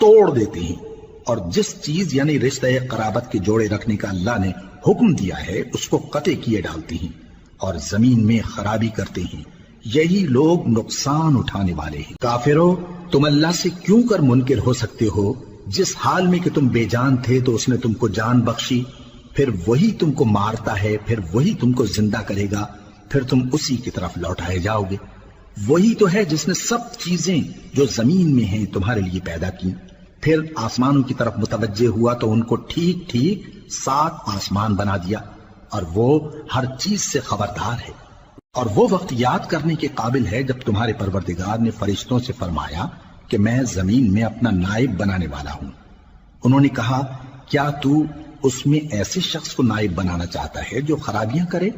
توڑ دیتے ہیں، اور جس چیز یعنی رشتہ قرابت کے جوڑے رکھنے کا اللہ نے حکم دیا ہے اس کو قطع کیے ڈالتے ہیں اور زمین میں خرابی کرتے ہیں۔ یہی لوگ نقصان اٹھانے والے ہیں۔ کافرو، تم اللہ سے کیوں کر منکر ہو سکتے ہو؟ جس حال میں کہ تم بے جان تھے تو اس نے تم کو جان بخشی، پھر وہی تم کو مارتا ہے، پھر وہی تم کو زندہ کرے گا، پھر تم اسی کی طرف لوٹائے جاؤ گے۔ وہی تو ہے جس نے سب چیزیں جو زمین میں ہیں تمہارے لیے پیدا کی، پھر آسمانوں کی طرف متوجہ ہوا تو ان کو ٹھیک ٹھیک 7 آسمان بنا دیا، اور وہ ہر چیز سے خبردار ہے۔ اور وہ وقت یاد کرنے کے قابل ہے جب تمہارے پروردگار نے فرشتوں سے فرمایا کہ میں زمین میں اپنا نائب بنانے والا ہوں۔ انہوں نے کہا، کیا تو اس میں ایسے شخص کو نائب بنانا چاہتا ہے جو خرابیاں کرے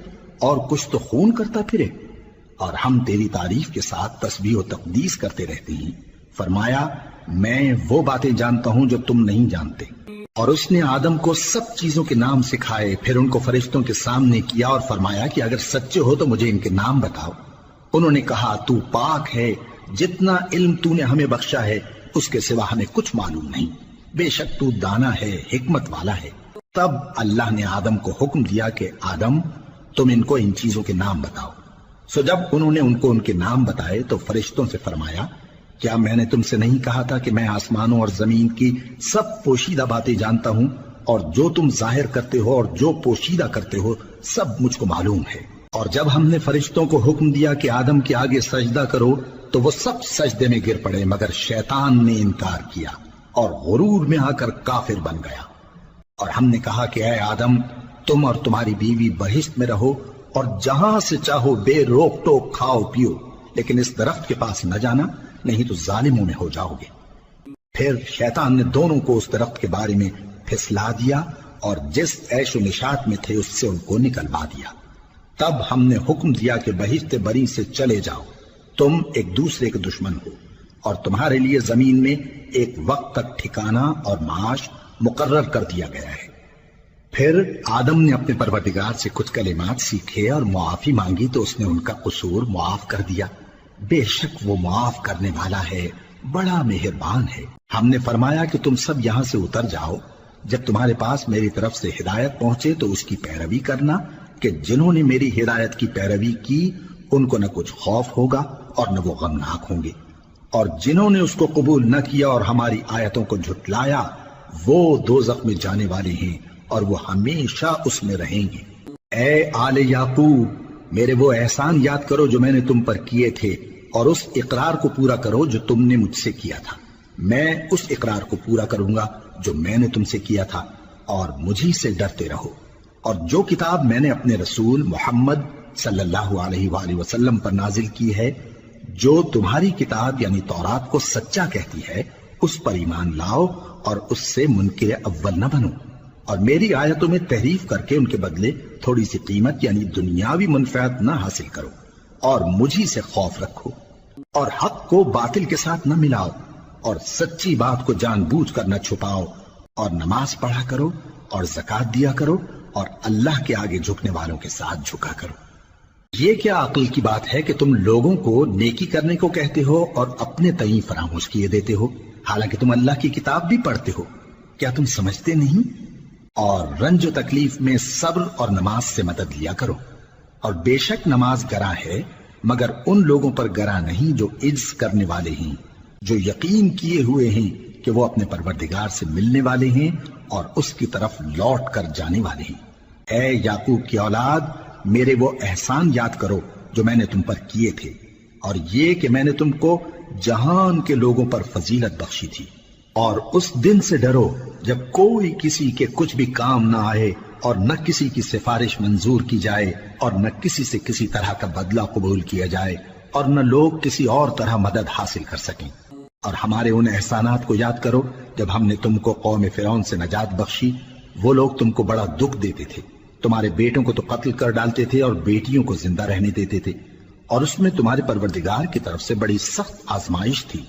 اور کچھ تو خون کرتا پھرے؟ اور ہم تیری تعریف کے ساتھ تسبیح و تقدیس کرتے رہتے ہیں۔ فرمایا، میں وہ باتیں جانتا ہوں جو تم نہیں جانتے۔ اور اس نے آدم کو سب چیزوں کے نام سکھائے، پھر ان کو فرشتوں کے سامنے کیا اور فرمایا کہ اگر سچے ہو تو مجھے ان کے نام بتاؤ۔ انہوں نے کہا، تو پاک ہے، جتنا علم تو نے ہمیں بخشا ہے اس کے سوا ہمیں کچھ معلوم نہیں، بے شک تو دانا ہے، حکمت والا ہے۔ تب اللہ نے آدم کو حکم دیا کہ آدم، تم ان کو ان چیزوں کے نام بتاؤ۔ سو جب انہوں نے ان کو ان کے نام بتائے تو فرشتوں سے فرمایا، کیا میں نے تم سے نہیں کہا تھا کہ میں آسمانوں اور زمین کی سب پوشیدہ باتیں جانتا ہوں، اور جو تم ظاہر کرتے ہو اور جو پوشیدہ کرتے ہو سب مجھ کو معلوم ہے۔ اور جب ہم نے فرشتوں کو حکم دیا کہ آدم کے آگے سجدہ کرو تو وہ سب سجدے میں گر پڑے، مگر شیطان نے انکار کیا اور غرور میں آ کر کافر بن گیا۔ اور ہم نے کہا کہ اے آدم، تم اور تمہاری بیوی بہشت میں رہو اور جہاں سے چاہو بے روک ٹوک کھاؤ پیو، لیکن اس درخت کے پاس نہ جانا، نہیں تو ظالموں میں ہو جاؤ گے۔ پھر شیطان نے دونوں کو اس درخت کے بارے میں پھسلا دیا اور جس عیش و نشاط میں تھے اس سے ان کو نکلوا دیا۔ تب ہم نے حکم دیا کہ بہشت بری سے چلے جاؤ، تم ایک دوسرے کے دشمن ہو، اور تمہارے لیے زمین میں ایک وقت تک ٹھکانہ اور معاش مقرر کر دیا گیا ہے۔ پھر آدم نے اپنے پروردگار سے کچھ کلمات سیکھے اور معافی مانگی تو اس نے ان کا قصور معاف کر دیا۔ بے شک وہ معاف کرنے والا ہے، بڑا مہربان ہے۔ ہم نے فرمایا کہ تم سب یہاں سے اتر جاؤ، جب تمہارے پاس میری طرف سے ہدایت پہنچے تو اس کی پیروی کرنا، کہ جنہوں نے میری ہدایت کی پیروی کی ان کو نہ کچھ خوف ہوگا اور نہ وہ غمناک ہوں گے، اور جنہوں نے اس کو قبول نہ کیا اور ہماری آیتوں کو جھٹلایا وہ دوزخ میں جانے والے ہیں اور وہ ہمیشہ اس میں رہیں گے۔ اے آل یعقوب، میرے وہ احسان یاد کرو جو میں نے تم پر کیے تھے، اور اس اقرار کو پورا کرو جو تم نے مجھ سے کیا تھا۔ میں اس اقرار کو پورا کروں گا جو میں نے تم سے کیا تھا، اور مجھی سے ڈرتے رہو۔ اور جو کتاب میں نے اپنے رسول محمد صلی اللہ علیہ وآلہ وسلم پر نازل کی ہے، جو تمہاری کتاب یعنی تورات کو سچا کہتی ہے، اس پر ایمان لاؤ اور اس سے منکر اول نہ بنو، اور میری آیتوں میں تحریف کر کے ان کے بدلے تھوڑی سی قیمت یعنی دنیاوی منفعت نہ حاصل کرو، اور مجھی سے خوف رکھو، اور حق کو باطل کے ساتھ نہ ملاؤ، اور سچی بات کو جان بوجھ کر نہ چھپاؤ، اور نماز پڑھا کرو اور زکوٰۃ دیا کرو، اور اللہ کے آگے جھکنے والوں کے ساتھ جھکا کرو۔ یہ کیا عقل کی بات ہے کہ تم لوگوں کو نیکی کرنے کو کہتے ہو اور اپنے تئیں فراموش کیے دیتے ہو، حالانکہ تم اللہ کی کتاب بھی پڑھتے ہو؟ کیا تم سمجھتے نہیں؟ اور رنج و تکلیف میں صبر اور نماز سے مدد لیا کرو، اور بے شک نماز گراں ہے، مگر ان لوگوں پر گراں نہیں جو عجز کرنے والے ہیں، جو یقین کیے ہوئے ہیں کہ وہ اپنے پروردگار سے ملنے والے ہیں اور اس کی طرف لوٹ کر جانے والے ہیں۔ اے یعقوب کی اولاد، میرے وہ احسان یاد کرو جو میں نے تم پر کیے تھے، اور یہ کہ میں نے تم کو جہان کے لوگوں پر فضیلت بخشی تھی۔ اور اس دن سے ڈرو جب کوئی کسی کے کچھ بھی کام نہ آئے، اور نہ کسی کی سفارش منظور کی جائے، اور نہ کسی سے کسی طرح کا بدلہ قبول کیا جائے، اور نہ لوگ کسی اور طرح مدد حاصل کر سکیں۔ اور ہمارے ان احسانات کو یاد کرو جب ہم نے تم کو قوم فرعون سے نجات بخشی۔ وہ لوگ تم کو بڑا دکھ دیتے تھے، تمہارے بیٹوں کو تو قتل کر ڈالتے تھے اور بیٹیوں کو زندہ رہنے دیتے تھے، اور اس میں تمہارے پروردگار کی طرف سے بڑی سخت آزمائش تھی۔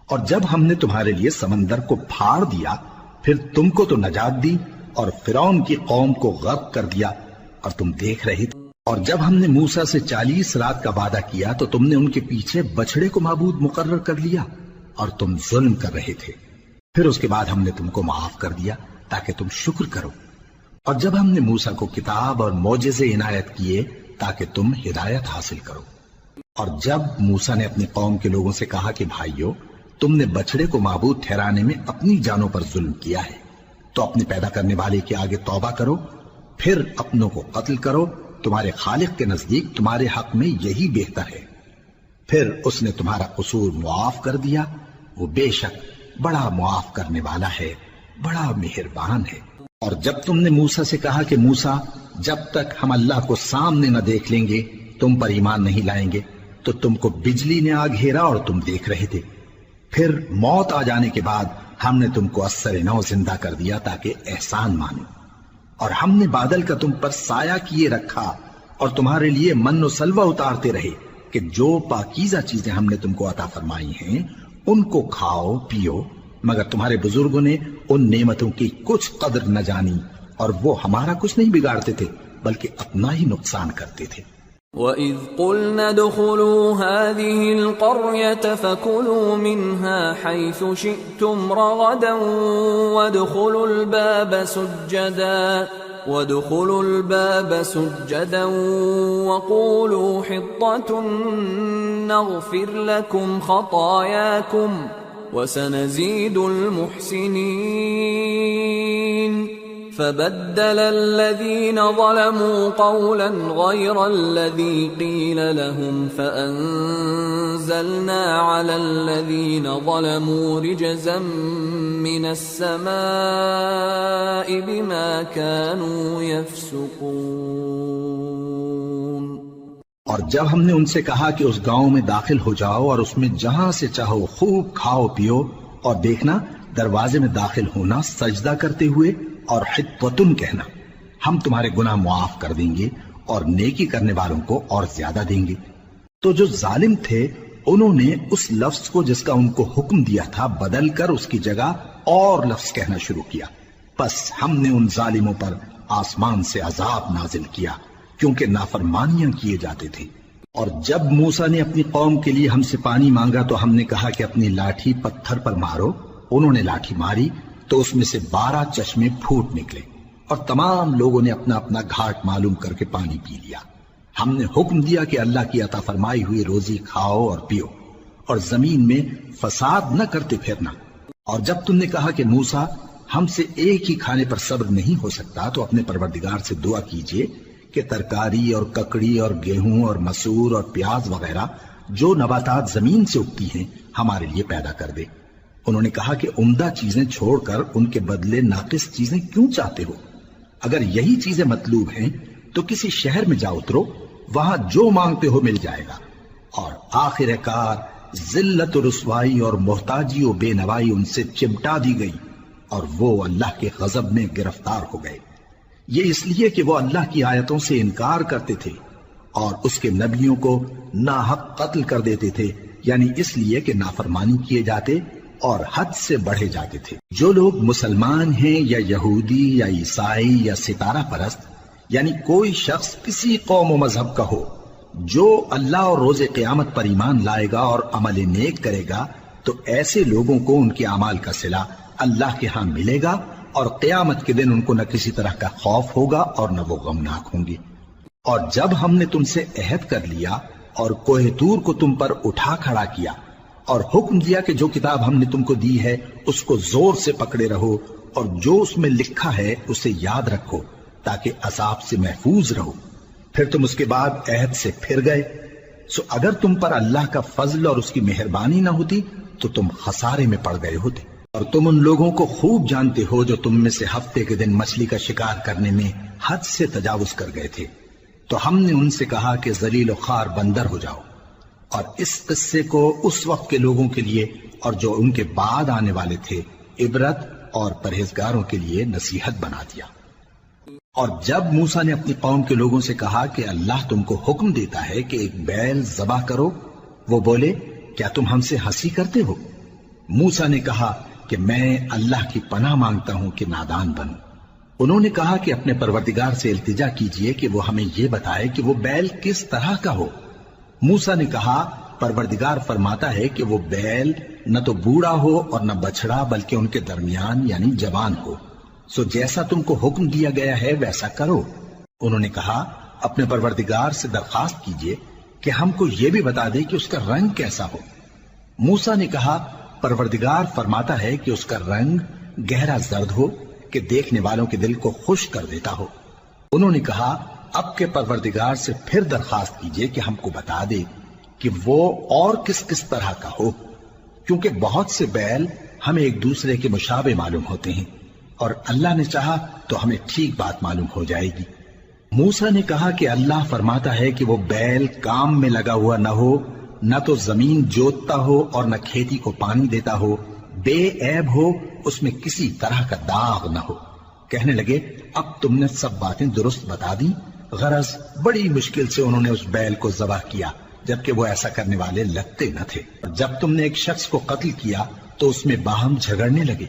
اور جب ہم نے تمہارے لیے سمندر کو پھاڑ دیا، پھر تم کو تو نجات دی اور فرعون کی قوم کو غرق کر دیا، اور تم دیکھ رہے تھے۔ اور جب ہم نے موسیٰ سے 40 رات کا وعدہ کیا تو تم نے ان کے پیچھے بچڑے کو معبود مقرر کر لیا، اور تم ظلم کر رہے تھے۔ پھر اس کے بعد ہم نے تم کو معاف کر دیا تاکہ تم شکر کرو، اور جب ہم نے موسیٰ کو کتاب اور معجزے عنایت کیے تاکہ تم ہدایت حاصل کرو، اور جب موسیٰ نے اپنی قوم کے لوگوں سے کہا کہ بھائیو، تم نے بچڑے کو معبود ٹھہرانے میں اپنی جانوں پر ظلم کیا ہے، تو اپنے پیدا کرنے والے کے آگے توبہ کرو، پھر اپنوں کو قتل کرو، تمہارے خالق کے نزدیک تمہارے حق میں یہی بہتر ہے، پھر اس نے تمہارا قصور معاف کر دیا، وہ بے شک بڑا معاف کرنے والا ہے، بڑا مہربان ہے۔ اور جب تم نے موسیٰ سے کہا کہ موسیٰ، جب تک ہم اللہ کو سامنے نہ دیکھ لیں گے تم پر ایمان نہیں لائیں گے، تو تم کو بجلی نے آ گھیرا اور تم دیکھ رہے تھے، پھر موت آ جانے کے بعد ہم نے تم کو اثر نو زندہ کر دیا تاکہ احسان مانو، اور ہم نے بادل کا تم پر سایہ کیے رکھا اور تمہارے لیے من و سلوہ اتارتے رہے کہ جو پاکیزہ چیزیں ہم نے تم کو عطا فرمائی ہیں ان کو کھاؤ پیو، مگر تمہارے بزرگوں نے ان نعمتوں کی کچھ قدر نہ جانی، اور وہ ہمارا کچھ نہیں بگاڑتے تھے بلکہ اپنا ہی نقصان کرتے تھے۔ وَإِذْ قُلْنَا ادْخُلُوا هَٰذِهِ الْقَرْيَةَ فَكُلُوا مِنْهَا حَيْثُ شِئْتُمْ رَغَدًا وَادْخُلُوا الْبَابَ سُجَّدًا وَقُولُوا حِطَّةٌ نَغْفِرْ لَكُمْ خَطَايَاكُمْ وَسَنَزِيدُ الْمُحْسِنِينَ فبدل الذين ظلموا قولا غير الذي قيل لهم فأنزلنا على الذين ظلموا رجزا من السماء بما كانوا يفسقون۔ اور جب ہم نے ان سے کہا کہ اس گاؤں میں داخل ہو جاؤ اور اس میں جہاں سے چاہو خوب کھاؤ پیو، اور دیکھنا دروازے میں داخل ہونا سجدہ کرتے ہوئے اور حطوتن کہنا، ہم تمہارے گناہ معاف کر دیں گے اور نیکی کرنے والوں کو اور زیادہ دیں گے۔ تو جو ظالم تھے انہوں نے اس لفظ کو جس کا ان کو حکم دیا تھا بدل کر اس کی جگہ اور لفظ کہنا شروع کیا، پس ہم نے ان ظالموں پر آسمان سے عذاب نازل کیا کیونکہ نافرمانیاں کیے جاتے تھے۔ اور جب موسیٰ نے اپنی قوم کے لیے ہم سے پانی مانگا تو ہم نے کہا کہ اپنی لاٹھی پتھر پر مارو، انہوں نے لاٹھی ماری تو اس میں سے 12 چشمے پھوٹ نکلے، اور تمام لوگوں نے اپنا اپنا گھاٹ معلوم کر کے پانی پی لیا۔ ہم نے حکم دیا کہ اللہ کی عطا فرمائی ہوئی روزی کھاؤ اور پیو، اور زمین میں فساد نہ کرتے پھرنا۔ اور جب تم نے کہا کہ موسیٰ ہم سے ایک ہی کھانے پر صبر نہیں ہو سکتا تو اپنے پروردگار سے دعا کیجئے کہ ترکاری اور ککڑی اور گیہوں اور مسور اور پیاز وغیرہ جو نباتات زمین سے اگتی ہیں ہمارے لیے پیدا کر دے۔ انہوں نے کہا کہ عمدہ چیزیں چھوڑ کر ان کے بدلے ناقص چیزیں کیوں چاہتے ہو؟ اگر یہی چیزیں مطلوب ہیں تو کسی شہر میں جا اترو، وہاں جو مانگتے ہو مل جائے گا۔ اور آخر کار ذلت و رسوائی اور محتاجی و بے نوائی ان سے چمٹا دی گئی، اور وہ اللہ کے غضب میں گرفتار ہو گئے، یہ اس لیے کہ وہ اللہ کی آیتوں سے انکار کرتے تھے اور اس کے نبیوں کو ناحق قتل کر دیتے تھے، یعنی اس لیے کہ نافرمانی کیے جاتے اور حد سے بڑھے جاتے تھے۔ جو لوگ مسلمان ہیں یا یہودی یا عیسائی یا ستارہ پرست، یعنی کوئی شخص کسی قوم و مذہب کا ہو، جو اللہ اور روز قیامت پر ایمان لائے گا اور عمل نیک کرے گا تو ایسے لوگوں کو ان کے اعمال کا صلہ اللہ کے ہاں ملے گا، اور قیامت کے دن ان کو نہ کسی طرح کا خوف ہوگا اور نہ وہ غمناک ہوں گے۔ اور جب ہم نے تم سے عہد کر لیا اور کوہ طور کو تم پر اٹھا کھڑا کیا اور حکم دیا کہ جو کتاب ہم نے تم کو دی ہے اس کو زور سے پکڑے رہو اور جو اس میں لکھا ہے اسے یاد رکھو تاکہ عذاب سے محفوظ رہو، پھر تم اس کے بعد عہد سے پھر گئے، سو اگر تم پر اللہ کا فضل اور اس کی مہربانی نہ ہوتی تو تم خسارے میں پڑ گئے ہوتے۔ اور تم ان لوگوں کو خوب جانتے ہو جو تم میں سے ہفتے کے دن مچھلی کا شکار کرنے میں حد سے تجاوز کر گئے تھے، تو ہم نے ان سے کہا کہ ذلیل و خوار بندر ہو جاؤ، اور اس قصے کو اس وقت کے لوگوں کے لیے اور جو ان کے بعد آنے والے تھے عبرت اور پرہیزگاروں کے لیے نصیحت بنا دیا۔ اور جب موسیٰ نے اپنی قوم کے لوگوں سے کہا کہ اللہ تم کو حکم دیتا ہے کہ ایک بیل ذبح کرو، وہ بولے کیا تم ہم سے ہنسی کرتے ہو؟ موسیٰ نے کہا کہ میں اللہ کی پناہ مانگتا ہوں کہ نادان بنوں۔ انہوں نے کہا کہ اپنے پروردگار سے التجا کیجئے کہ وہ ہمیں یہ بتائے کہ وہ بیل کس طرح کا ہو۔ موسیٰ نے کہا پروردگار فرماتا ہے کہ وہ بیل نہ تو بوڑھا ہو اور نہ بچڑا بلکہ ان کے درمیان یعنی جوان ہو، سو جیسا تم کو حکم دیا گیا ہے ویسا کرو۔ انہوں نے کہا اپنے پروردگار سے درخواست کیجئے کہ ہم کو یہ بھی بتا دے کہ اس کا رنگ کیسا ہو۔ موسیٰ نے کہا پروردگار فرماتا ہے کہ اس کا رنگ گہرا زرد ہو کہ دیکھنے والوں کے دل کو خوش کر دیتا ہو۔ انہوں نے کہا اب کے پروردگار سے پھر درخواست کیجئے کہ ہم کو بتا دے کہ وہ اور کس کس طرح کا ہو، کیونکہ بہت سے بیل ہمیں ایک دوسرے کے مشابہ معلوم ہوتے ہیں، اور اللہ نے چاہا تو ہمیں ٹھیک بات معلوم ہو جائے گی۔ موسیٰ نے کہا کہ اللہ فرماتا ہے کہ وہ بیل کام میں لگا ہوا نہ ہو، نہ تو زمین جوتتا ہو اور نہ کھیتی کو پانی دیتا ہو، بے عیب ہو، اس میں کسی طرح کا داغ نہ ہو۔ کہنے لگے اب تم نے سب باتیں درست بتا دی۔ غرض بڑی مشکل سے انہوں نے اس بیل کو ذبح کیا، جبکہ وہ ایسا کرنے والے لگتے نہ تھے۔ جب تم نے ایک شخص کو قتل کیا تو اس میں باہم جھگڑنے لگے،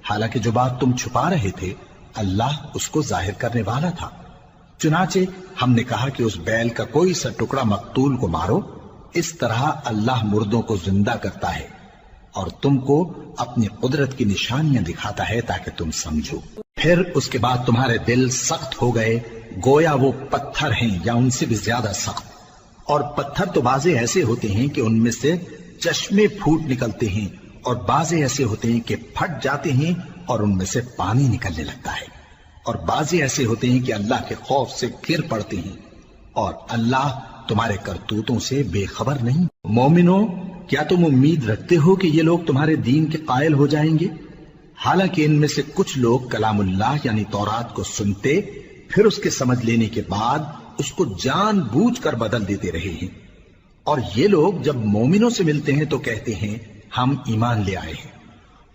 حالانکہ جو بات تم چھپا رہے تھے اللہ اس کو ظاہر کرنے والا تھا۔ چنانچہ ہم نے کہا کہ اس بیل کا کوئی سا ٹکڑا مقتول کو مارو، اس طرح اللہ مردوں کو زندہ کرتا ہے اور تم کو اپنی قدرت کی نشانیاں دکھاتا ہے تاکہ تم سمجھو۔ پھر اس کے بعد تمہارے دل سخت ہو گئے گویا وہ پتھر ہیں یا ان سے بھی زیادہ سخت، اور پتھر تو بعضے ایسے ہوتے ہیں کہ ان میں سے چشمے پھوٹ نکلتے ہیں، اور بعضے ایسے ہوتے ہیں کہ پھٹ جاتے ہیں اور ان میں سے پانی نکلنے لگتا ہے، اور بعضے ایسے ہوتے ہیں کہ اللہ کے خوف سے گر پڑتے ہیں، اور اللہ تمہارے کرتوتوں سے بے خبر نہیں۔ مومنو، کیا تم امید رکھتے ہو کہ یہ لوگ تمہارے دین کے قائل ہو جائیں گے؟ حالانکہ ان میں سے کچھ لوگ کلام اللہ یعنی تورات کو سنتے پھر اس کے سمجھ لینے کے بعد اس کو جان بوجھ کر بدل دیتے رہے ہیں، اور یہ لوگ جب مومنوں سے ملتے ہیں تو کہتے ہیں ہم ایمان لے آئے ہیں،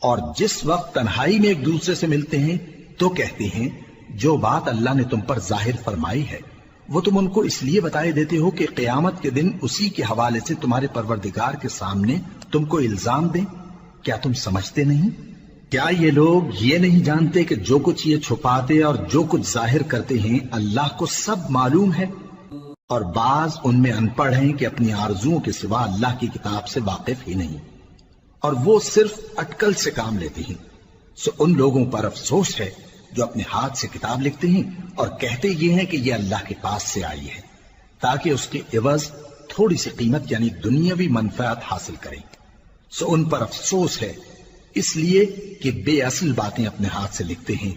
اور جس وقت تنہائی میں ایک دوسرے سے ملتے ہیں تو کہتے ہیں جو بات اللہ نے تم پر ظاہر فرمائی ہے وہ تم ان کو اس لیے بتائے دیتے ہو کہ قیامت کے دن اسی کے حوالے سے تمہارے پروردگار کے سامنے تم کو الزام دیں۔ کیا تم سمجھتے نہیں؟ کیا یہ لوگ یہ نہیں جانتے کہ جو کچھ یہ چھپاتے اور جو کچھ ظاہر کرتے ہیں اللہ کو سب معلوم ہے؟ اور بعض ان میں ان پڑھ ہیں کہ اپنی آرزوؤں کے سوا اللہ کی کتاب سے واقف ہی نہیں، اور وہ صرف اٹکل سے کام لیتے ہیں۔ سو ان لوگوں پر افسوس ہے جو اپنے ہاتھ سے کتاب لکھتے ہیں اور کہتے یہ ہیں کہ یہ اللہ کے پاس سے آئی ہے تاکہ اس کے عوض تھوڑی سی قیمت یعنی دنیاوی منفعت حاصل کریں۔ سو ان پر افسوس ہے اس لیے کہ بے اصل باتیں اپنے ہاتھ سے لکھتے ہیں،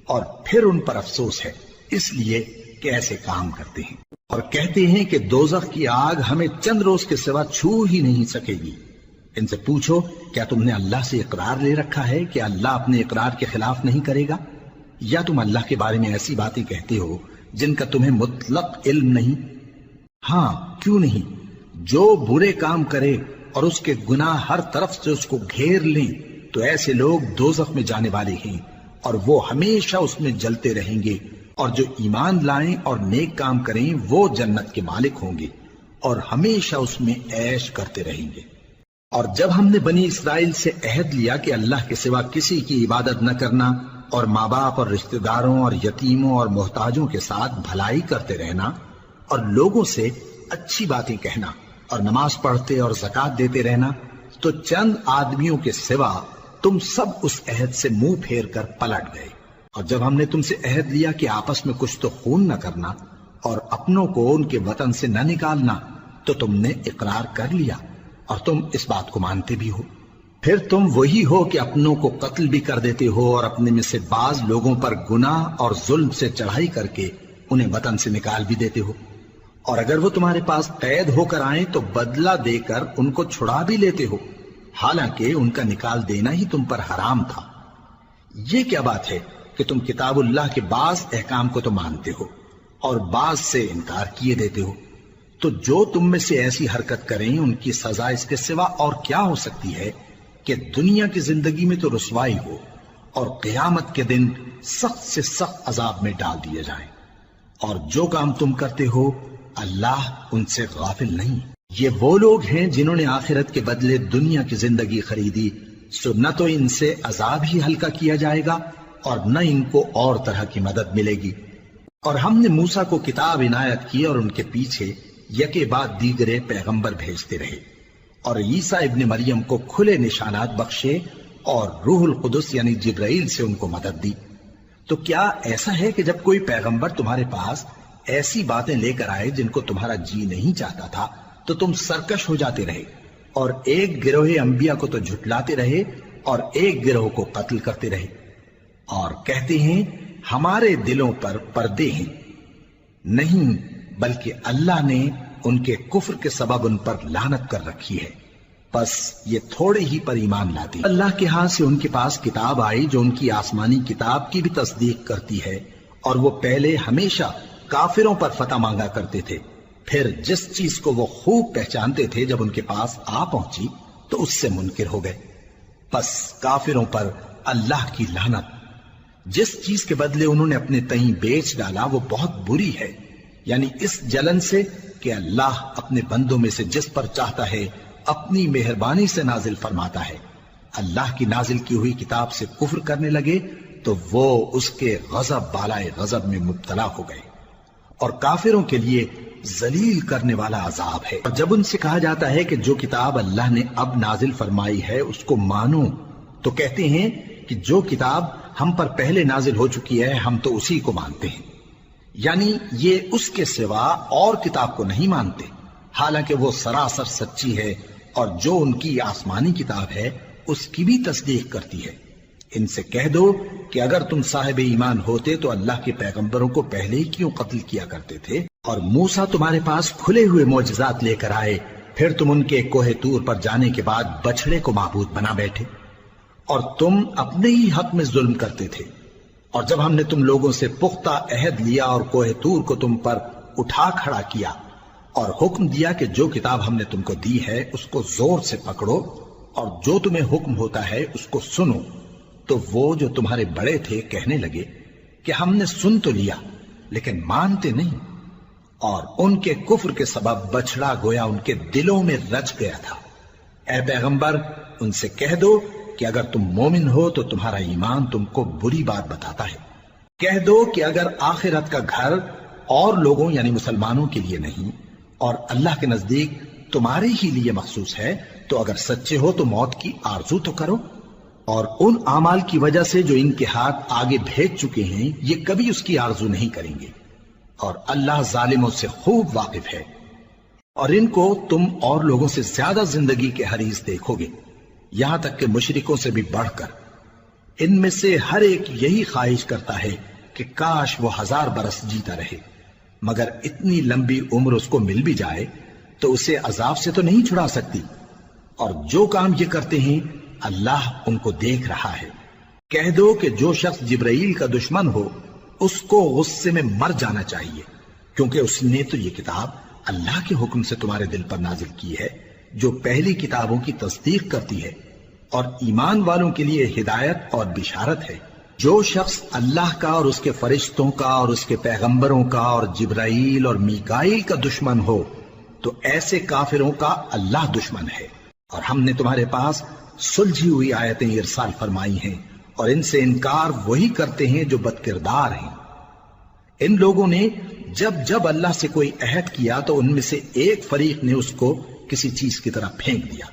اور پھر ان پر افسوس ہے اس لیے کہ ایسے کام کرتے ہیں، اور کہتے ہیں کہ دوزخ کی آگ ہمیں چند روز کے سوا چھو ہی نہیں سکے گی۔ ان سے پوچھو کیا تم نے اللہ سے اقرار لے رکھا ہے کہ اللہ اپنے اقرار کے خلاف نہیں کرے گا، یا تم اللہ کے بارے میں ایسی باتیں کہتے ہو جن کا تمہیں مطلق علم نہیں؟ ہاں کیوں نہیں، جو برے کام کرے اور اس کے گناہ ہر طرف سے اس کو گھیر لیں تو ایسے لوگ دوزخ میں جانے والے ہیں، اور وہ ہمیشہ اس میں جلتے رہیں گے، اور جو ایمان لائیں اور نیک کام کریں وہ جنت کے مالک ہوں گے اور ہمیشہ اس میں عیش کرتے رہیں گے۔ اور جب ہم نے بنی اسرائیل سے عہد لیا کہ اللہ کے سوا کسی کی عبادت نہ کرنا، اور ماں باپ اور رشتہ داروں اور یتیموں اور محتاجوں کے ساتھ بھلائی کرتے رہنا، اور لوگوں سے اچھی باتیں کہنا، اور نماز پڑھتے اور زکوٰۃ دیتے رہنا، تو چند آدمیوں کے سوا تم سب اس عہد سے منہ پھیر کر پلٹ گئے۔ اور جب ہم نے تم سے عہد لیا کہ آپس میں کچھ تو خون نہ کرنا اور اپنوں کو ان کے وطن سے نہ نکالنا، تو تم نے اقرار کر لیا اور تم اس بات کو مانتے بھی ہو۔ پھر تم وہی ہو کہ اپنوں کو قتل بھی کر دیتے ہو، اور اپنے میں سے بعض لوگوں پر گناہ اور ظلم سے چڑھائی کر کے انہیں وطن سے نکال بھی دیتے ہو، اور اگر وہ تمہارے پاس قید ہو کر آئیں تو بدلہ دے کر ان کو چھڑا بھی لیتے ہو، حالانکہ ان کا نکال دینا ہی تم پر حرام تھا۔ یہ کیا بات ہے کہ تم کتاب اللہ کے بعض احکام کو تو مانتے ہو اور بعض سے انکار کیے دیتے ہو؟ تو جو تم میں سے ایسی حرکت کریں ان کی سزا اس کے سوا اور کیا ہو سکتی ہے کہ دنیا کی زندگی میں تو رسوائی ہو اور قیامت کے دن سخت سے سخت عذاب میں ڈال دیے جائیں۔ اور جو کام تم کرتے ہو اللہ ان سے غافل نہیں۔ یہ وہ لوگ ہیں جنہوں نے آخرت کے بدلے دنیا کی زندگی خریدی، سو نہ تو ان سے عذاب ہی ہلکا کیا جائے گا اور نہ ان کو اور طرح کی مدد ملے گی۔ اور ہم نے موسیٰ کو کتاب عنایت کی اور ان کے پیچھے یکے بعد دیگرے پیغمبر بھیجتے رہے، اور عیسیٰ ابن مریم کو کھلے نشانات بخشے اور روح القدس یعنی جبرائیل سے ان کو مدد دی۔ تو کیا ایسا ہے کہ جب کوئی پیغمبر تمہارے پاس ایسی باتیں لے کر آئے جن کو تمہارا جی نہیں چاہتا تھا تو تم سرکش ہو جاتے رہے، اور ایک گروہ انبیاء کو تو جھٹلاتے رہے اور ایک گروہ کو قتل کرتے رہے، اور کہتے ہیں ہمارے دلوں پر پردے ہیں؟ نہیں، بلکہ اللہ نے ان کے کفر کے سبب ان پر لعنت کر رکھی ہے، بس یہ تھوڑے ہی پر ایمان لاتے۔ اللہ کے ہاں سے ان کے پاس کتاب آئی جو ان کی آسمانی کتاب کی بھی تصدیق کرتی ہے، اور وہ پہلے ہمیشہ کافروں پر فتح مانگا کرتے تھے، پھر جس چیز کو وہ خوب پہچانتے تھے جب ان کے پاس آ پہنچی تو اس سے منکر ہو گئے۔ بس کافروں پر اللہ کی لعنت۔ جس چیز کے بدلے انہوں نے اپنے تئیں بیچ ڈالا وہ بہت بری ہے، یعنی اس جلن سے کہ اللہ اپنے بندوں میں سے جس پر چاہتا ہے اپنی مہربانی سے نازل فرماتا ہے۔ اللہ کی نازل کی ہوئی کتاب سے کفر کرنے لگے تو وہ اس کے غضب بالائے غضب میں مبتلا ہو گئے، اور کافروں کے لیے ذلیل کرنے والا عذاب ہے۔ اور جب ان سے کہا جاتا ہے کہ جو کتاب اللہ نے اب نازل فرمائی ہے اس کو مانو، تو کہتے ہیں کہ جو کتاب ہم پر پہلے نازل ہو چکی ہے ہم تو اسی کو مانتے ہیں، یعنی یہ اس کے سوا اور کتاب کو نہیں مانتے، حالانکہ وہ سراسر سچی ہے، اور جو ان کی آسمانی کتاب ہے اس کی بھی تصدیق کرتی ہے۔ ان سے کہہ دو کہ اگر تم صاحب ایمان ہوتے تو اللہ کے پیغمبروں کو پہلے ہی کیوں قتل کیا کرتے تھے؟ اور موسیٰ تمہارے پاس کھلے ہوئے معجزات لے کر آئے، پھر تم ان کے کوہ طور پر جانے کے بعد بچڑے کو معبود بنا بیٹھے، اور تم اپنے ہی حق میں ظلم کرتے تھے۔ اور جب ہم نے تم لوگوں سے پختہ عہد لیا اور کوہ طور کو تم پر اٹھا کھڑا کیا اور حکم دیا کہ جو کتاب ہم نے تم کو دی ہے اس کو زور سے پکڑو اور جو تمہیں حکم ہوتا ہے اس کو سنو، تو وہ جو تمہارے بڑے تھے کہنے لگے کہ ہم نے سن تو لیا لیکن مانتے نہیں، اور ان کے کفر کے سبب بچڑا گویا ان کے دلوں میں رچ گیا تھا۔ اے پیغمبر ان سے کہہ دو کہ اگر تم مومن ہو تو تمہارا ایمان تم کو بری بات بتاتا ہے۔ کہہ دو کہ اگر آخرت کا گھر اور لوگوں یعنی مسلمانوں کے لیے نہیں اور اللہ کے نزدیک تمہارے ہی لیے مخصوص ہے تو اگر سچے ہو تو موت کی آرزو تو کرو، اور ان اعمال کی وجہ سے جو ان کے ہاتھ آگے بھیج چکے ہیں یہ کبھی اس کی آرزو نہیں کریں گے، اور اللہ ظالموں سے خوب واقف ہے۔ اور ان کو تم اور لوگوں سے زیادہ زندگی کے حریص دیکھو گے، یہاں تک کہ مشرکوں سے بھی بڑھ کر۔ ان میں سے ہر ایک یہی خواہش کرتا ہے کہ کاش وہ 1000 برس جیتا رہے، مگر اتنی لمبی عمر اس کو مل بھی جائے تو اسے عذاب سے تو نہیں چھڑا سکتی، اور جو کام یہ کرتے ہیں اللہ ان کو دیکھ رہا ہے۔ کہہ دو کہ جو شخص جبرائیل کا دشمن ہو اس کو غصے میں مر جانا چاہیے، کیونکہ اس نے تو یہ کتاب اللہ کے حکم سے تمہارے دل پر نازل کی ہے جو پہلی کتابوں کی تصدیق کرتی ہے، اور ایمان والوں کے لیے ہدایت اور بشارت ہے۔ جو شخص اللہ کا اور اس کے فرشتوں کا اور اس کے پیغمبروں کا اور جبرائیل اور میکائیل کا دشمن ہو تو ایسے کافروں کا اللہ دشمن ہے۔ اور ہم نے تمہارے پاس سلجھی ہوئی آیتیں ارسال فرمائی ہیں، اور ان سے انکار وہی کرتے ہیں جو بد کردار ہیں۔ ان لوگوں نے جب اللہ سے کوئی عہد کیا تو ان میں سے ایک فریق نے اس کو کسی چیز کی طرح پھینک دیا۔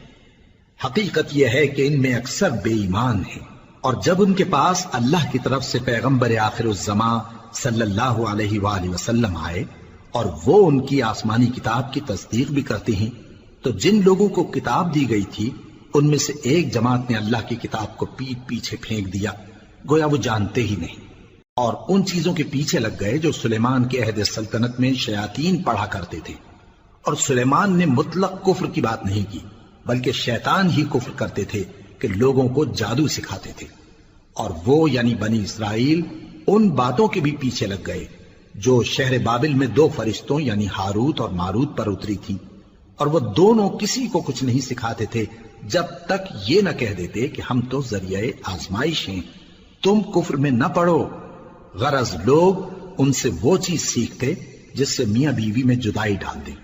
حقیقت یہ ہے کہ ان میں اکثر بے ایمان ہیں، اور جب ان کے پاس اللہ کی طرف سے پیغمبر آخر الزمان صلی اللہ علیہ وآلہ وسلم آئے اور وہ ان کی آسمانی کتاب کی تصدیق بھی کرتے ہیں، تو جن لوگوں کو کتاب دی گئی تھی ان میں سے ایک جماعت نے اللہ کی کتاب کو پیٹ پیچھے پھینک دیا، گویا وہ جانتے ہی نہیں، اور ان چیزوں کے پیچھے لگ گئے جو سلیمان کے عہد سلطنت میں شیاطین پڑھا کرتے تھے۔ اور سلیمان نے مطلق کفر کی بات نہیں کی، بلکہ شیطان ہی کفر کرتے تھے کہ لوگوں کو جادو سکھاتے تھے، اور وہ یعنی بنی اسرائیل ان باتوں کے بھی پیچھے لگ گئے جو شہر بابل میں 2 فرشتوں یعنی ہاروت اور ماروت پر اتری تھی، اور وہ دونوں کسی کو کچھ نہیں سکھاتے تھے جب تک یہ نہ کہہ دیتے کہ ہم تو ذریعہ آزمائش ہیں، تم کفر میں نہ پڑو۔ غرض لوگ ان سے وہ چیز سیکھتے جس سے میاں بیوی میں جدائی ڈال دیں،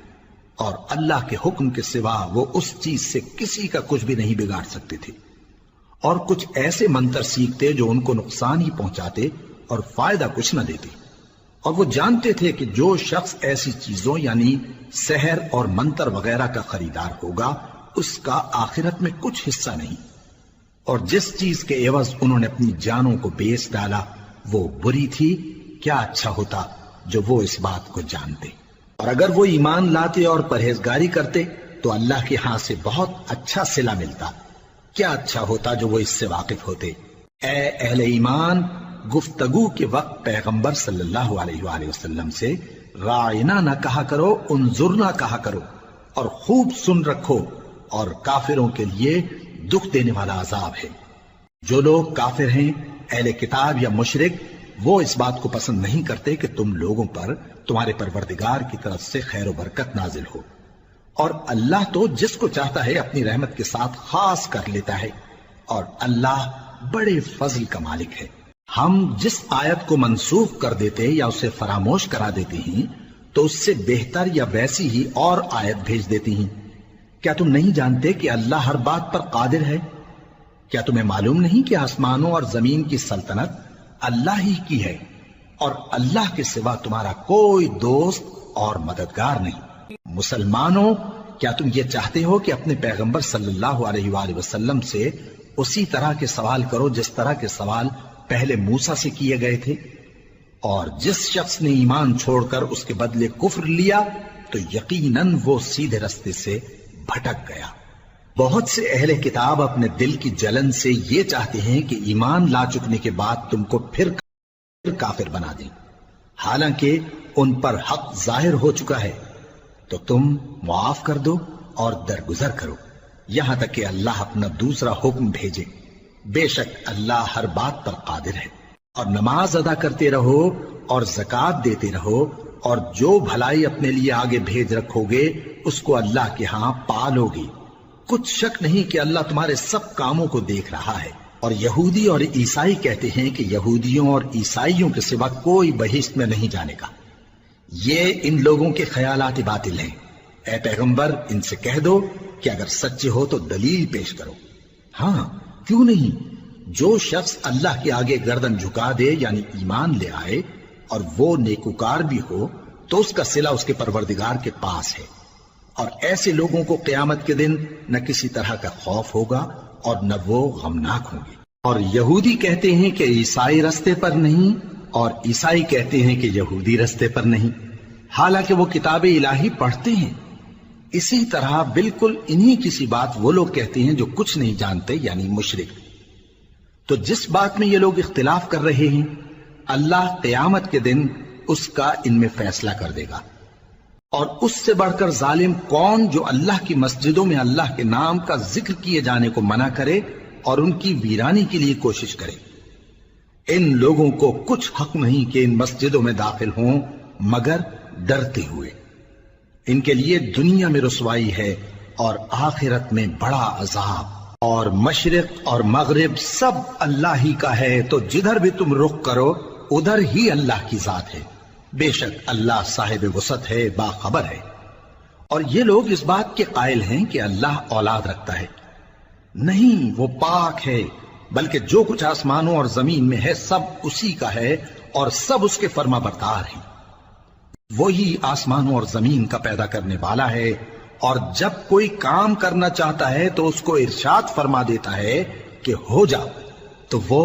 اور اللہ کے حکم کے سوا وہ اس چیز سے کسی کا کچھ بھی نہیں بگاڑ سکتے تھے، اور کچھ ایسے منتر سیکھتے جو ان کو نقصان ہی پہنچاتے اور فائدہ کچھ نہ دیتے۔ اور وہ جانتے تھے کہ جو شخص ایسی چیزوں یعنی سحر اور منتر وغیرہ کا خریدار ہوگا اس کا آخرت میں کچھ حصہ نہیں، اور جس چیز کے عوض انہوں نے اپنی جانوں کو بیچ ڈالا وہ بری تھی۔ کیا اچھا ہوتا جو وہ اس بات کو جانتے، اور اگر وہ ایمان لاتے اور پرہیزگاری کرتے تو اللہ کے ہاں سے بہت اچھا صلہ ملتا۔ کیا اچھا ہوتا جو وہ اس سے واقف ہوتے۔ اے اہل ایمان، گفتگو کے وقت پیغمبر صلی اللہ علیہ وآلہ وسلم سے رائنا نہ کہا کرو، انظرنا کہا کرو، اور خوب سن رکھو، اور کافروں کے لیے دکھ دینے والا عذاب ہے۔ جو لوگ کافر ہیں، اہل کتاب یا مشرک، وہ اس بات کو پسند نہیں کرتے کہ تم لوگوں پر تمہارے پروردگار کی طرف سے خیر و برکت نازل ہو، اور اللہ تو جس کو چاہتا ہے اپنی رحمت کے ساتھ خاص کر لیتا ہے، اور اللہ بڑے فضل کا مالک ہے۔ ہم جس آیت کو منسوخ کر دیتے یا اسے فراموش کرا دیتے ہیں تو اس سے بہتر یا ویسی ہی اور آیت بھیج دیتی ہیں۔ کیا تم نہیں جانتے کہ اللہ ہر بات پر قادر ہے؟ کیا تمہیں معلوم نہیں کہ آسمانوں اور زمین کی سلطنت اللہ ہی کی ہے، اور اللہ کے سوا تمہارا کوئی دوست اور مددگار نہیں؟ مسلمانوں، کیا تم یہ چاہتے ہو کہ اپنے پیغمبر صلی اللہ علیہ وآلہ وسلم سے اسی طرح کے سوال کرو جس طرح کے سوال پہلے موسیٰ سے کیے گئے تھے؟ اور جس شخص نے ایمان چھوڑ کر اس کے بدلے کفر لیا تو یقیناً وہ سیدھے رستے سے بھٹک گیا۔ بہت سے اہل کتاب اپنے دل کی جلن سے یہ چاہتے ہیں کہ ایمان لا چکنے کے بعد تم کو پھر کافر بنا دیں، حالانکہ ان پر حق ظاہر ہو چکا ہے۔ تو تم معاف کر دو اور درگزر کرو یہاں تک کہ اللہ اپنا دوسرا حکم بھیجے۔ بے شک اللہ ہر بات پر قادر ہے۔ اور نماز ادا کرتے رہو اور زکوٰۃ دیتے رہو، اور جو بھلائی اپنے لیے آگے بھیج رکھو گے اس کو اللہ کے ہاں پالو گے۔ کچھ شک نہیں کہ اللہ تمہارے سب کاموں کو دیکھ رہا ہے۔ اور یہودی اور عیسائی کہتے ہیں کہ یہودیوں اور عیسائیوں کے سوا کوئی بہشت میں نہیں جانے کا۔ یہ ان لوگوں کے خیالات باطل ہیں۔ اے پیغمبر، ان سے کہہ دو کہ اگر سچے ہو تو دلیل پیش کرو۔ ہاں، کیوں نہیں؟ جو شخص اللہ کے آگے گردن جھکا دے یعنی ایمان لے آئے اور وہ نیکوکار بھی ہو تو اس کا صلہ اس کے پروردگار کے پاس ہے، اور ایسے لوگوں کو قیامت کے دن نہ کسی طرح کا خوف ہوگا اور نہ وہ غمناک ہوں گے۔ اور یہودی کہتے ہیں کہ عیسائی رستے پر نہیں، اور عیسائی کہتے ہیں کہ یہودی رستے پر نہیں، حالانکہ وہ کتاب الہی پڑھتے ہیں۔ اسی طرح بالکل انہی کسی بات وہ لوگ کہتے ہیں جو کچھ نہیں جانتے یعنی مشرک۔ تو جس بات میں یہ لوگ اختلاف کر رہے ہیں اللہ قیامت کے دن اس کا ان میں فیصلہ کر دے گا۔ اور اس سے بڑھ کر ظالم کون جو اللہ کی مسجدوں میں اللہ کے نام کا ذکر کیے جانے کو منع کرے اور ان کی ویرانی کے لیے کوشش کرے۔ ان لوگوں کو کچھ حق نہیں کہ ان مسجدوں میں داخل ہوں مگر ڈرتے ہوئے۔ ان کے لیے دنیا میں رسوائی ہے اور آخرت میں بڑا عذاب۔ اور مشرق اور مغرب سب اللہ ہی کا ہے، تو جدھر بھی تم رخ کرو ادھر ہی اللہ کی ذات ہے۔ بے شک اللہ صاحب وسعت ہے، باخبر ہے۔ اور یہ لوگ اس بات کے قائل ہیں کہ اللہ اولاد رکھتا ہے۔ نہیں، وہ پاک ہے، بلکہ جو کچھ آسمانوں اور زمین میں ہے سب اسی کا ہے، اور سب اس کے فرما بردار ہیں۔ وہی آسمانوں اور زمین کا پیدا کرنے والا ہے، اور جب کوئی کام کرنا چاہتا ہے تو اس کو ارشاد فرما دیتا ہے کہ ہو جا، تو وہ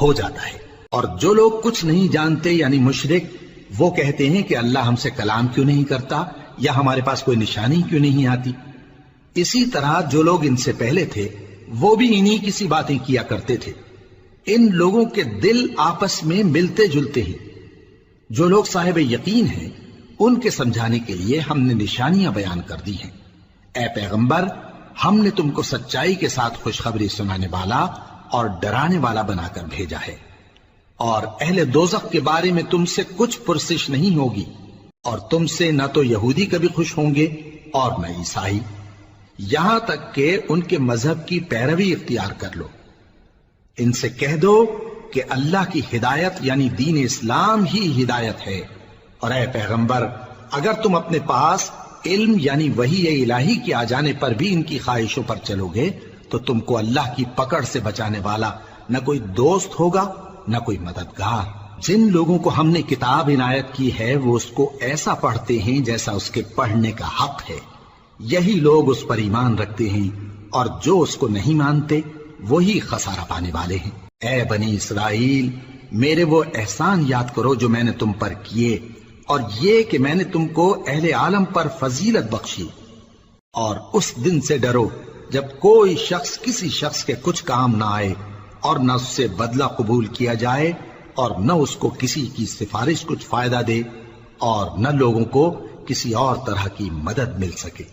ہو جاتا ہے۔ اور جو لوگ کچھ نہیں جانتے یعنی مشرک، وہ کہتے ہیں کہ اللہ ہم سے کلام کیوں نہیں کرتا، یا ہمارے پاس کوئی نشانی کیوں نہیں آتی۔ اسی طرح جو لوگ ان سے پہلے تھے وہ بھی انہی کسی باتیں کیا کرتے تھے۔ ان لوگوں کے دل آپس میں ملتے جلتے ہیں۔ جو لوگ صاحب یقین ہیں ان کے سمجھانے کے لیے ہم نے نشانیاں بیان کر دی ہیں۔ اے پیغمبر، ہم نے تم کو سچائی کے ساتھ خوشخبری سنانے والا اور ڈرانے والا بنا کر بھیجا ہے، اور اہل دوزخ کے بارے میں تم سے کچھ پرسش نہیں ہوگی، اور تم سے نہ تو یہودی کبھی خوش ہوں گے اور نہ عیسائی، یہاں تک کہ ان کے مذہب کی پیروی اختیار کر لو۔ ان سے کہہ دو کہ اللہ کی ہدایت یعنی دین اسلام ہی ہدایت ہے، اور اے پیغمبر اگر تم اپنے پاس علم یعنی وحی الہی کے آ جانے پر بھی ان کی خواہشوں پر چلو گے تو تم کو اللہ کی پکڑ سے بچانے والا نہ کوئی دوست ہوگا نہ کوئی مددگار۔ جن لوگوں کو ہم نے کتاب عنایت کی ہے وہ اس کو ایسا پڑھتے ہیں جیسا اس کے پڑھنے کا حق ہے، یہی لوگ اس پر ایمان رکھتے ہیں اور جو اس کو نہیں مانتے وہی خسارہ پانے والے ہیں۔ اے بنی اسرائیل، میرے وہ احسان یاد کرو جو میں نے تم پر کیے، اور یہ کہ میں نے تم کو اہل عالم پر فضیلت بخشی، اور اس دن سے ڈرو جب کوئی شخص کسی شخص کے کچھ کام نہ آئے اور نہ اس سے بدلہ قبول کیا جائے اور نہ اس کو کسی کی سفارش کچھ فائدہ دے اور نہ لوگوں کو کسی اور طرح کی مدد مل سکے۔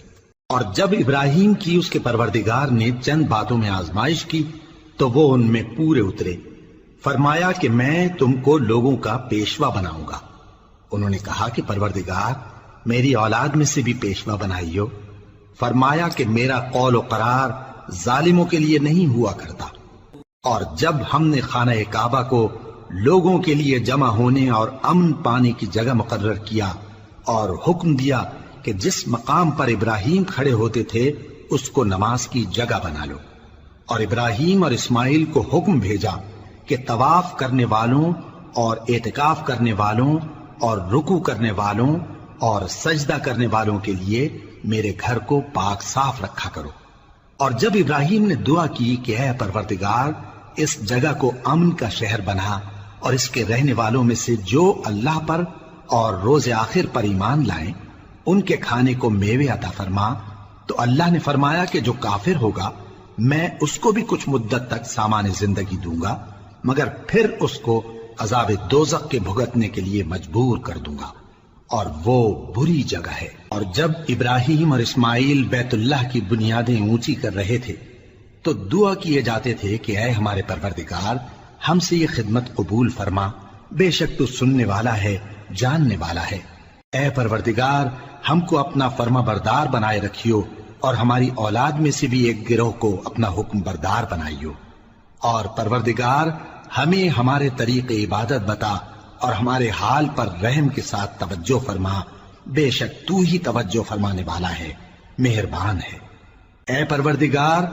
اور جب ابراہیم کی اس کے پروردگار نے چند باتوں میں آزمائش کی تو وہ ان میں پورے اترے۔ فرمایا کہ میں تم کو لوگوں کا پیشوا بناؤں گا۔ انہوں نے کہا کہ پروردگار، میری اولاد میں سے بھی پیشوا بنائیو۔ فرمایا کہ میرا قول و قرار ظالموں کے لیے نہیں ہوا کرتا۔ اور جب ہم نے خانہ کعبہ کو لوگوں کے لیے جمع ہونے اور امن پانے کی جگہ مقرر کیا اور حکم دیا کہ جس مقام پر ابراہیم کھڑے ہوتے تھے اس کو نماز کی جگہ بنا لو، اور ابراہیم اور اسماعیل کو حکم بھیجا کہ طواف کرنے والوں اور اعتکاف کرنے والوں اور رکوع کرنے والوں اور سجدہ کرنے والوں کے لیے میرے گھر کو پاک صاف رکھا کرو۔ اور جب ابراہیم نے دعا کی کہ اے پروردگار، اس جگہ کو امن کا شہر بنا اور اس کے رہنے والوں میں سے جو اللہ پر اور روز آخر پر ایمان لائیں ان کے کھانے کو میوے عطا فرما، تو اللہ نے فرمایا کہ جو کافر ہوگا میں اس کو بھی کچھ مدت تک سامان زندگی دوں گا، مگر پھر اس کو عذاب دوزخ کے بھگتنے کے لیے مجبور کر دوں گا، اور وہ بری جگہ ہے۔ اور جب ابراہیم اور اسماعیل بیت اللہ کی بنیادیں اونچی کر رہے تھے تو دعا کیے جاتے تھے کہ اے ہمارے پروردگار، ہم سے یہ خدمت قبول فرما، بے شک تو سننے والا ہے، جاننے والا ہے۔ اے پروردگار، ہم کو اپنا فرما بردار بنائے رکھیو، اور ہماری اولاد میں سے بھی ایک گروہ کو اپنا حکم بردار بنائیو۔ اور پروردگار، ہمیں ہمارے طریق عبادت بتا اور ہمارے حال پر رحم کے ساتھ توجہ فرما، بے شک تو ہی توجہ فرمانے والا ہے، مہربان ہے۔ اے پروردگار،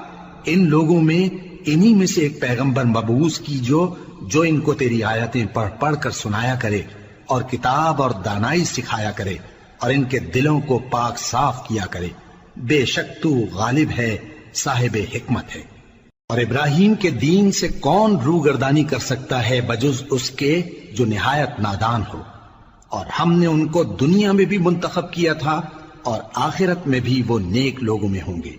ان لوگوں میں انہی میں سے ایک پیغمبر مبعوث کیجو جو ان کو تیری آیتیں پڑھ پڑھ کر سنایا کرے اور کتاب اور دانائی سکھایا کرے اور ان کے دلوں کو پاک صاف کیا کرے، بے شک تو غالب ہے، صاحب حکمت ہے۔ اور ابراہیم کے دین سے کون روگردانی کر سکتا ہے بجز اس کے جو نہایت نادان ہو؟ اور ہم نے ان کو دنیا میں بھی منتخب کیا تھا اور آخرت میں بھی وہ نیک لوگوں میں ہوں گے۔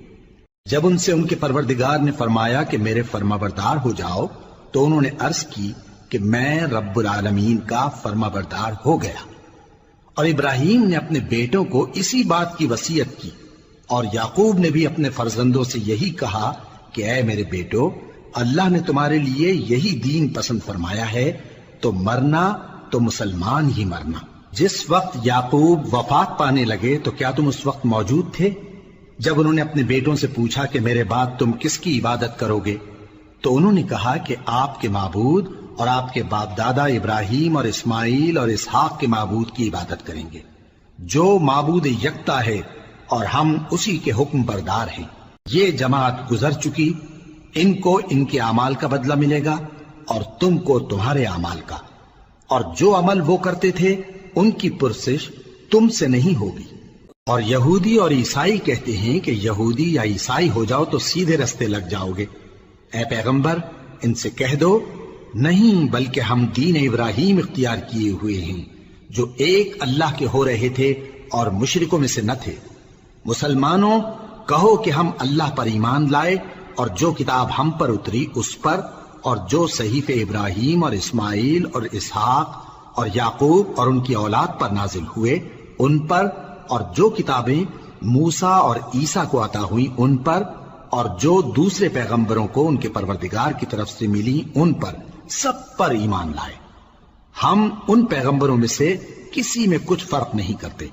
جب ان سے ان کے پروردگار نے فرمایا کہ میرے فرما بردار ہو جاؤ تو انہوں نے عرض کی کہ میں رب العالمین کا فرما بردار ہو گیا۔ اور ابراہیم نے اپنے بیٹوں کو اسی بات کی وصیت کی، اور یعقوب نے بھی اپنے فرزندوں سے یہی کہا کہ اے میرے بیٹو، اللہ نے تمہارے لیے یہی دین پسند فرمایا ہے، تو مرنا تو مسلمان ہی مرنا۔ جس وقت یعقوب وفات پانے لگے تو کیا تم اس وقت موجود تھے جب انہوں نے اپنے بیٹوں سے پوچھا کہ میرے بعد تم کس کی عبادت کرو گے؟ تو انہوں نے کہا کہ آپ کے معبود اور آپ کے باپ دادا ابراہیم اور اسماعیل اور اسحاق کے معبود کی عبادت کریں گے، جو معبود یکتا ہے اور ہم اسی کے حکم بردار ہیں۔ یہ جماعت گزر چکی، ان کو ان کے اعمال کا بدلہ ملے گا اور تم کو تمہارے اعمال کا، اور جو عمل وہ کرتے تھے ان کی پرسش تم سے نہیں ہوگی۔ اور یہودی اور عیسائی کہتے ہیں کہ یہودی یا عیسائی ہو جاؤ تو سیدھے رستے لگ جاؤ گے۔ اے پیغمبر، ان سے کہہ دو نہیں، بلکہ ہم دین ابراہیم اختیار کیے ہوئے ہیں جو ایک اللہ کے ہو رہے تھے اور مشرکوں میں سے نہ تھے۔ مسلمانوں، کہو کہ ہم اللہ پر ایمان لائے اور جو کتاب ہم پر اتری اس پر، اور جو صحیفے ابراہیم اور اسماعیل اور اسحاق اور یعقوب اور ان کی اولاد پر نازل ہوئے ان پر، اور جو کتابیں موسیٰ اور عیسیٰ کو عطا ہوئی ان پر، اور جو دوسرے پیغمبروں کو ان کے پروردگار کی طرف سے ملی ان پر، سب پر ایمان لائے۔ ہم ان پیغمبروں میں سے کسی میں کچھ فرق نہیں کرتے،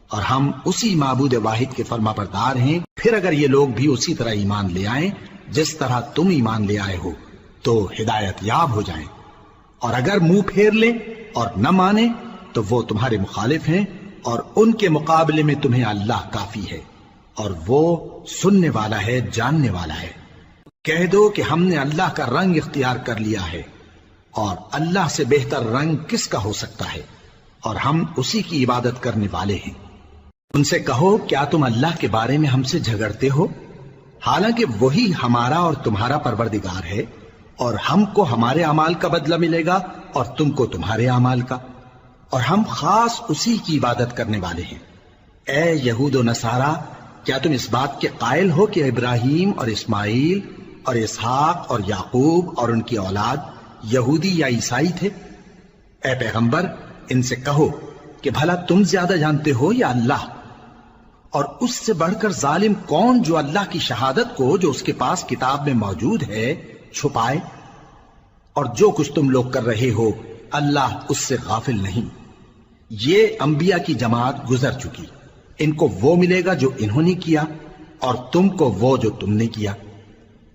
اور ہم اسی معبود واحد کے فرما بردار ہیں۔ پھر اگر یہ لوگ بھی اسی طرح ایمان لے آئیں جس طرح تم ایمان لے آئے ہو تو ہدایت یاب ہو جائیں، اور اگر منہ پھیر لیں اور نہ مانے تو وہ تمہارے مخالف ہیں، اور ان کے مقابلے میں تمہیں اللہ کافی ہے، اور وہ سننے والا ہے، جاننے والا ہے۔ کہہ دو کہ ہم نے اللہ کا رنگ اختیار کر لیا ہے، اور اللہ سے بہتر رنگ کس کا ہو سکتا ہے، اور ہم اسی کی عبادت کرنے والے ہیں۔ ان سے کہو کیا تم اللہ کے بارے میں ہم سے جھگڑتے ہو، حالانکہ وہی ہمارا اور تمہارا پروردگار ہے، اور ہم کو ہمارے اعمال کا بدلہ ملے گا اور تم کو تمہارے اعمال کا، اور ہم خاص اسی کی عبادت کرنے والے ہیں۔ اے یہود و نصارا، کیا تم اس بات کے قائل ہو کہ ابراہیم اور اسماعیل اور اسحاق اور یعقوب اور ان کی اولاد یہودی یا عیسائی تھے؟ اے پیغمبر، ان سے کہو کہ بھلا تم زیادہ جانتے ہو یا اللہ؟ اور اس سے بڑھ کر ظالم کون جو اللہ کی شہادت کو جو اس کے پاس کتاب میں موجود ہے چھپائے؟ اور جو کچھ تم لوگ کر رہے ہو اللہ اس سے غافل نہیں۔ یہ انبیاء کی جماعت گزر چکی، ان کو وہ ملے گا جو انہوں نے کیا، اور تم کو وہ جو تم نے کیا،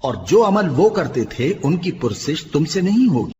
اور جو عمل وہ کرتے تھے ان کی پرسش تم سے نہیں ہوگی۔